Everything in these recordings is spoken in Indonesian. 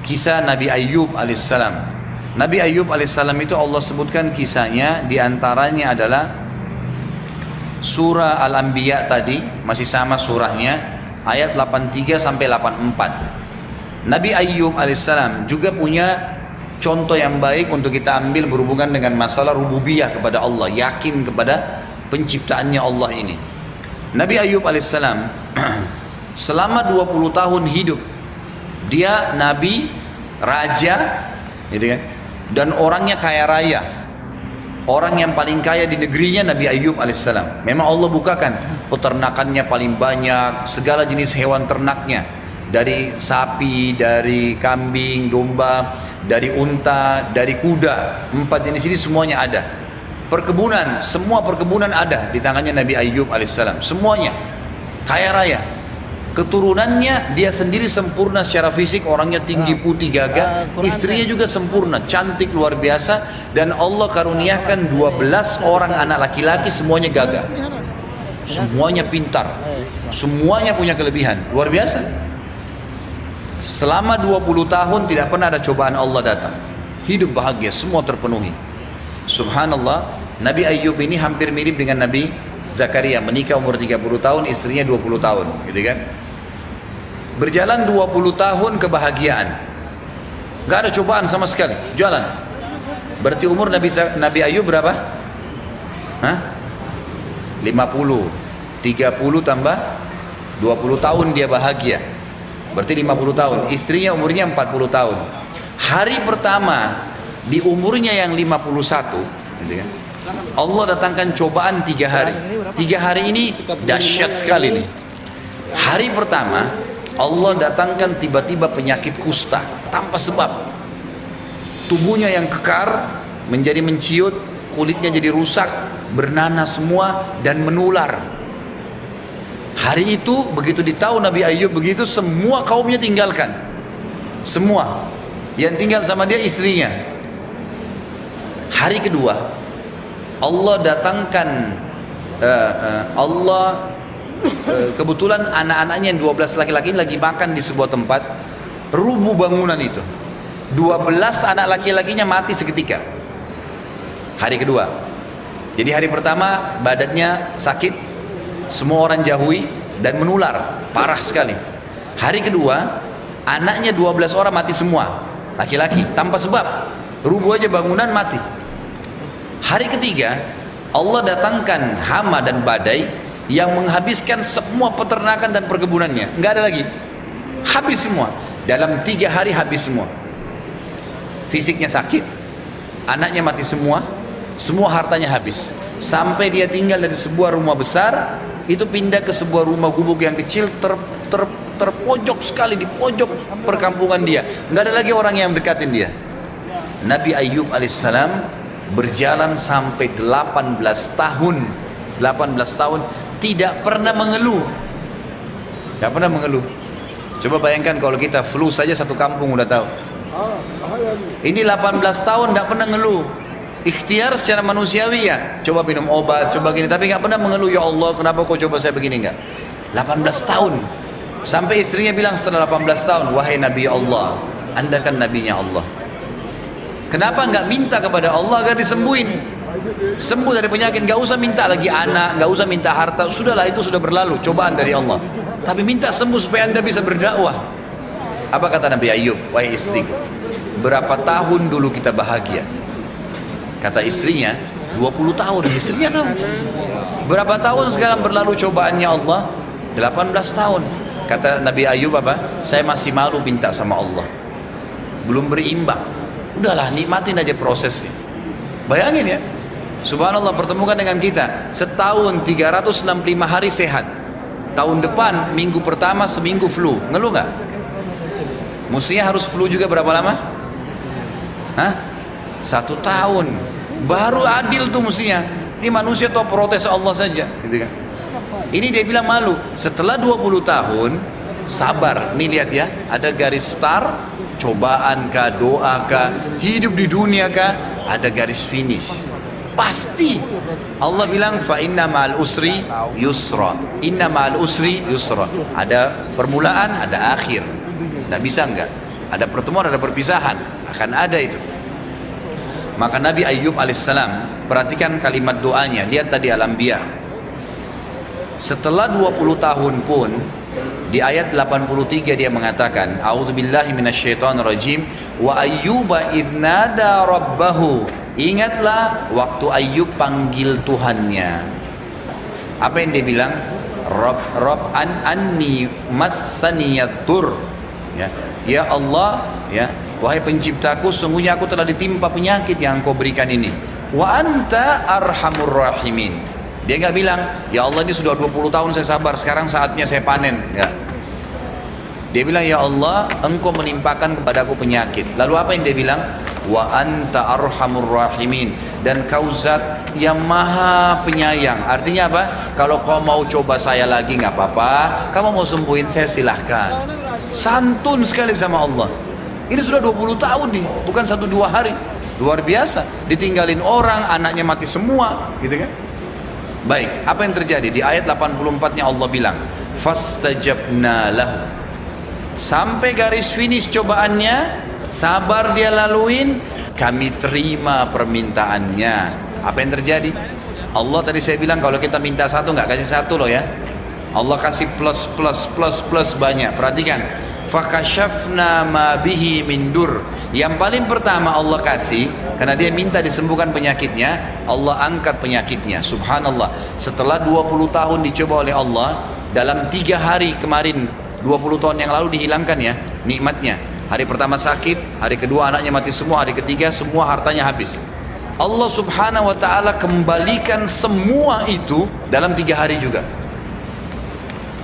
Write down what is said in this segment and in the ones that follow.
kisah Nabi Ayyub alaihissalam. Nabi Ayyub alaihissalam itu Allah sebutkan kisahnya, diantaranya adalah surah Al-Anbiya tadi, masih sama surahnya, ayat 83 sampai 84. Nabi Ayyub alaihissalam juga punya contoh yang baik untuk kita ambil berhubungan dengan masalah rububiyah kepada Allah, yakin kepada penciptaannya Allah ini. Nabi Ayyub alaihissalam selama 20 tahun hidup, dia nabi, raja, gitu kan, dan orangnya kaya raya, orang yang paling kaya di negerinya Nabi Ayyub alaihissalam. Memang Allah bukakan peternakannya paling banyak, segala jenis hewan ternaknya, dari sapi, dari kambing, domba, dari unta, dari kuda, 4 jenis ini semuanya ada. Perkebunan, semua perkebunan ada di tangannya Nabi Ayyub alaihissalam, semuanya kaya raya. Keturunannya dia sendiri sempurna secara fisik, orangnya tinggi, putih, gagah. Istrinya juga sempurna, cantik luar biasa. Dan Allah karuniakan 12 orang anak laki-laki, semuanya gagah, semuanya pintar, semuanya punya kelebihan luar biasa. Selama 20 tahun tidak pernah ada cobaan Allah datang, hidup bahagia, semua terpenuhi. Subhanallah, Nabi Ayyub ini hampir mirip dengan Nabi Zakaria, menikah umur 30 tahun, istrinya 20 tahun, gitu kan. Berjalan 20 tahun kebahagiaan, gak ada cobaan sama sekali, jalan. Berarti umur Nabi Ayyub berapa? Hah? 50, 30 tambah 20 tahun dia bahagia, berarti 50 tahun. Istrinya umurnya 40 tahun. Hari pertama di umurnya yang 51, gitu kan, Allah datangkan cobaan 3 hari. 3 hari ini dahsyat sekali nih. Hari pertama Allah datangkan tiba-tiba penyakit kusta tanpa sebab. Tubuhnya yang kekar menjadi menciut, kulitnya jadi rusak, bernanas semua dan menular. Hari itu begitu ditahu Nabi Ayyub begitu, semua kaumnya tinggalkan. Semua yang tinggal sama dia istrinya. Hari kedua Allah datangkan kebetulan anak-anaknya yang 12 laki-laki lagi makan di sebuah tempat, rubuh bangunan itu. 12 anak laki-lakinya mati seketika. Hari kedua. Jadi hari pertama badannya sakit, semua orang jauhi dan menular parah sekali. Hari kedua anaknya 12 orang mati semua, laki-laki tanpa sebab, rubuh aja bangunan mati. Hari ketiga Allah datangkan hama dan badai yang menghabiskan semua peternakan dan perkebunannya, nggak ada lagi, habis semua. Dalam 3 hari habis semua. Fisiknya sakit, anaknya mati semua, semua hartanya habis. Sampai dia tinggal dari sebuah rumah besar itu pindah ke sebuah rumah gubuk yang kecil, terpojok sekali di pojok perkampungan dia, nggak ada lagi orang yang dekatin dia. Nabi Ayyub alaihissalam berjalan sampai 18 tahun. 18 tahun tidak pernah mengeluh, tidak pernah mengeluh. Coba bayangkan kalau kita flu saja satu kampung udah tahu. Ini 18 tahun tidak pernah ngeluh. Ikhtiar secara manusiawi ya, coba minum obat, coba gini, tapi nggak pernah mengeluh, ya Allah kenapa kau coba saya begini, enggak. 18 tahun. Sampai istrinya bilang setelah 18 tahun, wahai Nabi Allah, Anda kan nabinya Allah, kenapa nggak minta kepada Allah agar disembuhin, sembuh dari penyakit, nggak usah minta lagi anak, nggak usah minta harta, sudahlah itu sudah berlalu, cobaan dari Allah, tapi minta sembuh supaya Anda bisa berdakwah. Apa kata Nabi Ayyub? Wahai istriku, berapa tahun dulu kita bahagia? Kata istrinya 20 tahun. Istrinya tahu berapa tahun sekarang berlalu cobaannya Allah? 18 tahun. Kata Nabi Ayyub apa? Saya masih malu minta sama Allah, belum berimbang. Udahlah, nikmatin aja prosesnya. Bayangin ya, subhanallah, pertemukan dengan kita setahun 365 hari sehat. Tahun depan minggu pertama seminggu flu, ngeluh nggak? Mestinya harus flu juga berapa lama? Hah? 1 tahun. Baru adil tuh mestinya. Ini manusia tuh protes Allah saja, gitu kan. Ini dia bilang malu. Setelah 20 tahun sabar. Nih lihat ya, ada garis star, cobaan kah, doa kah, hidup di dunia kah, ada garis finish. Pasti Allah bilang fa inna ma'al usri yusra. Inna ma'al usri yusra. Ada permulaan, ada akhir. Nggak bisa enggak. Ada pertemuan, ada perpisahan, akan ada itu. Maka Nabi Ayyub alaihissalam, perhatikan kalimat doanya, lihat tadi Al-Anbiya. Setelah 20 tahun pun, di ayat 83 dia mengatakan, A'udzubillahi minasyaitonirrajim, wa ayyuba idnada rabbahu. Ingatlah waktu Ayyub panggil Tuhannya. Apa yang dia bilang? Rabb anni massaniyatur. Ya Allah, ya, wahai penciptaku, sungguhnya aku telah ditimpa penyakit yang Engkau berikan ini. Wa anta arhamur rahimin. Dia nggak bilang, ya Allah ini sudah 20 tahun saya sabar, sekarang saatnya saya panen. Nggak. Dia bilang, ya Allah, Engkau menimpakan kepadaku penyakit. Lalu apa yang dia bilang? Wa anta arhamur rahimin. Dan kau zat yang maha penyayang. Artinya apa? Kalau kau mau coba saya lagi nggak apa-apa, kamu mau sembuhin saya silahkan. Santun sekali sama Allah. Ini sudah 20 tahun nih, bukan 1-2 hari. Luar biasa. Ditinggalin orang, anaknya mati semua, gitu kan? Baik, apa yang terjadi? Di ayat 84-nya Allah bilang, fastajabna lahu. Sampai garis finish cobaannya, sabar dia laluin, kami terima permintaannya. Apa yang terjadi? Allah tadi saya bilang kalau kita minta satu nggak kasih satu loh ya. Allah kasih plus plus plus plus banyak. Perhatikan, fakashafna ma bihi min dur. Yang paling pertama Allah kasih, karena dia minta disembuhkan penyakitnya, Allah angkat penyakitnya. Subhanallah. Setelah 20 tahun dicoba oleh Allah, dalam 3 hari kemarin, 20 tahun yang lalu dihilangkan ya nikmatnya. Hari pertama sakit, hari kedua anaknya mati semua, hari ketiga semua hartanya habis. Allah subhanahu wa ta'ala kembalikan semua itu dalam 3 hari juga.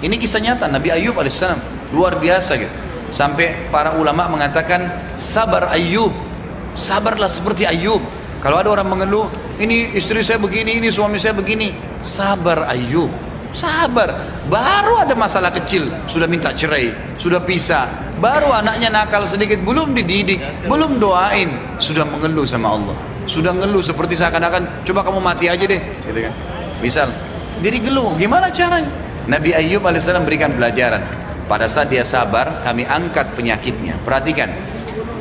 Ini kisah nyata Nabi Ayyub alaihissalam, luar biasa gitu. Sampai para ulama mengatakan, sabar Ayyub, sabarlah seperti Ayyub. Kalau ada orang mengeluh, ini istri saya begini, ini suami saya begini, sabar Ayyub, sabar. Baru ada masalah kecil, sudah minta cerai, sudah pisah. Baru anaknya nakal sedikit, belum dididik, belum doain, sudah mengeluh sama Allah. Sudah ngeluh seperti seakan-akan, coba kamu mati aja deh, gitu kan? Misal, jadi geluh, gimana caranya? Nabi Ayyub alaihissalam berikan pelajaran. Pada saat dia sabar, kami angkat penyakitnya. Perhatikan,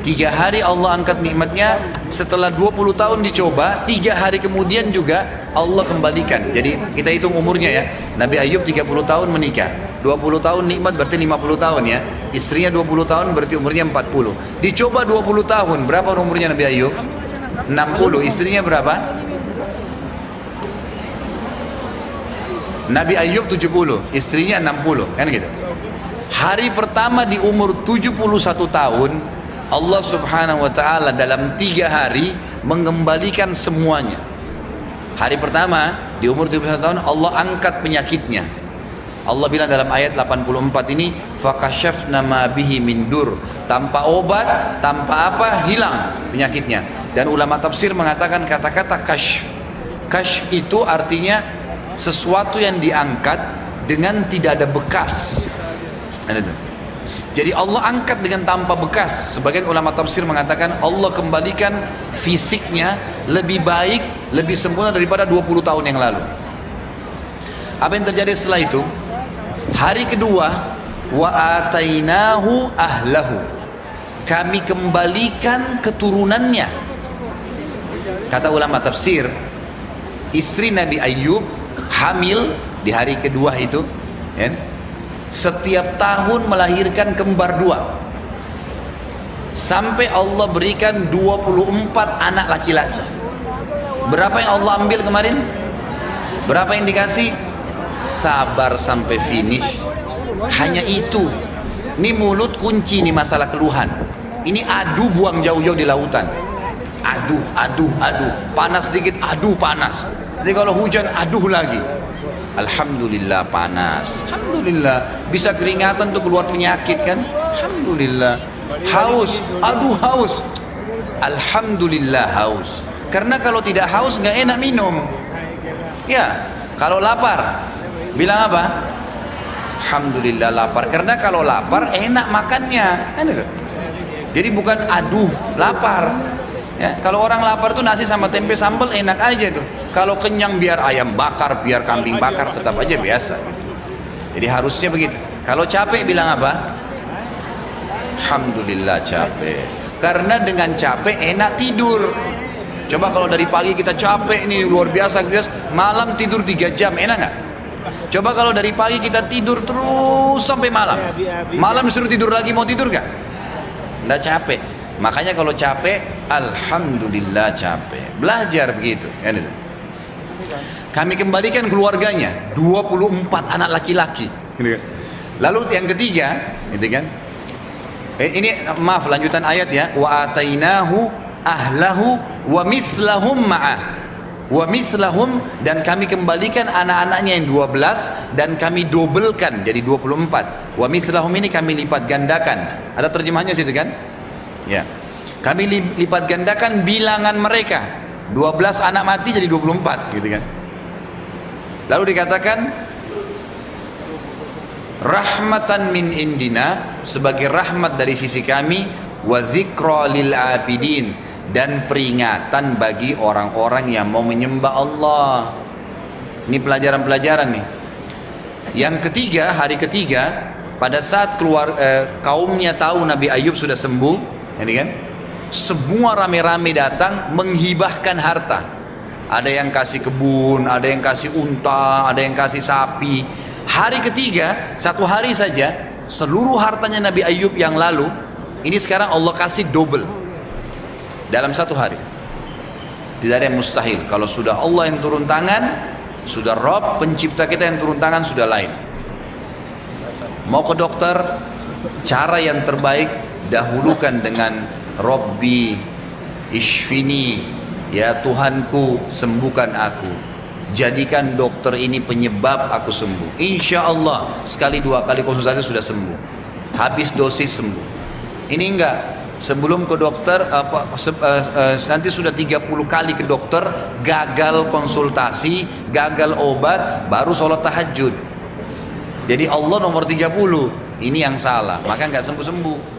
3 hari Allah angkat nikmatnya. Setelah 20 tahun dicoba, 3 hari kemudian juga Allah kembalikan. Jadi kita hitung umurnya ya. Nabi Ayyub 30 tahun menikah, 20 tahun nikmat berarti 50 tahun ya. Istrinya 20 tahun berarti umurnya 40. Dicoba 20 tahun, berapa umurnya Nabi Ayyub? 60. Istrinya berapa? Nabi Ayyub 70, istrinya 60, kan gitu. Hari pertama di umur 71 tahun, Allah subhanahu wa ta'ala dalam 3 hari mengembalikan semuanya. Hari pertama di umur 71 tahun Allah angkat penyakitnya. Allah bilang dalam ayat 84 ini, fakashafna ma bihi min dur. Tanpa obat, tanpa apa, hilang penyakitnya. Dan ulama tafsir mengatakan kata-kata kashf. Kashf itu artinya sesuatu yang diangkat dengan tidak ada bekas. Jadi Allah angkat dengan tanpa bekas. Sebagian ulama tafsir mengatakan Allah kembalikan fisiknya lebih baik, lebih sempurna daripada 20 tahun yang lalu. Apa yang terjadi setelah itu? Hari kedua, wa atainahu ahlahu. Kami kembalikan keturunannya. Kata ulama tafsir, istri Nabi Ayyub hamil di hari kedua itu, ya, setiap tahun melahirkan kembar 2 sampai Allah berikan 24 anak laki-laki. Berapa yang Allah ambil kemarin? Berapa yang dikasih? Sabar sampai finish. Hanya itu. Ini mulut kunci, ini masalah keluhan. Ini adu buang jauh-jauh di lautan. Aduh, aduh, aduh. Panas sedikit, aduh panas. Jadi kalau hujan, aduh lagi. Alhamdulillah panas. Alhamdulillah bisa keringatan tuh keluar penyakit kan. Alhamdulillah. Haus, aduh haus. Alhamdulillah haus. Karena kalau tidak haus nggak enak minum. Ya, kalau lapar, bilang apa? Alhamdulillah lapar. Karena kalau lapar enak makannya. Jadi bukan aduh lapar. Ya, kalau orang lapar tuh nasi sama tempe sambal enak aja tuh. Kalau kenyang biar ayam bakar, biar kambing bakar tetap aja biasa. Jadi harusnya begitu. Kalau capek bilang apa? Alhamdulillah capek. Karena dengan capek enak tidur. Coba kalau dari pagi kita capek ini luar biasa, malam tidur 3 jam, enak nggak? Coba kalau dari pagi kita tidur terus sampai malam, malam disuruh tidur lagi, mau tidur nggak? Nggak capek. Makanya kalau capek, alhamdulillah capek. Belajar begitu, kan itu. Kami kembalikan keluarganya, 24 anak laki-laki. Lalu yang ketiga, gitu kan? Ini maaf lanjutan ayat ya. Wa atainahu ahlahu wa mithlahum ma'ah. Wa mithlahum, dan kami kembalikan anak-anaknya yang 12 dan kami dobelkan jadi 24. Wa mithlahum ini kami lipat gandakan. Ada terjemahnya situ kan? Ya. Kami lipat gandakan bilangan mereka. 12 anak mati jadi 24 gitu kan. Lalu dikatakan rahmatan min indina, sebagai rahmat dari sisi kami, wa dzikra lil abidin, dan peringatan bagi orang-orang yang mau menyembah Allah. Ini pelajaran-pelajaran nih. Yang ketiga, hari ketiga, pada saat kaumnya tahu Nabi Ayub sudah sembuh, ini kan, semua rame-rame datang menghibahkan harta. Ada yang kasih kebun, ada yang kasih unta, ada yang kasih sapi. Hari ketiga, satu hari saja, seluruh hartanya Nabi Ayub yang lalu, ini sekarang Allah kasih double dalam satu hari. Tidak ada yang mustahil. Kalau sudah Allah yang turun tangan, sudah Rabb pencipta kita yang turun tangan, sudah lain. Mau ke dokter, cara yang terbaik dahulukan dengan Rabbi Ishfini, ya Tuhanku sembuhkan aku, jadikan dokter ini penyebab aku sembuh. Insya Allah sekali 2 kali konsultasi sudah sembuh, habis dosis sembuh. Ini enggak, sebelum ke dokter nanti sudah 30 kali ke dokter, gagal konsultasi, gagal obat, baru sholat tahajud. Jadi Allah nomor 30, ini yang salah, maka enggak sembuh-sembuh.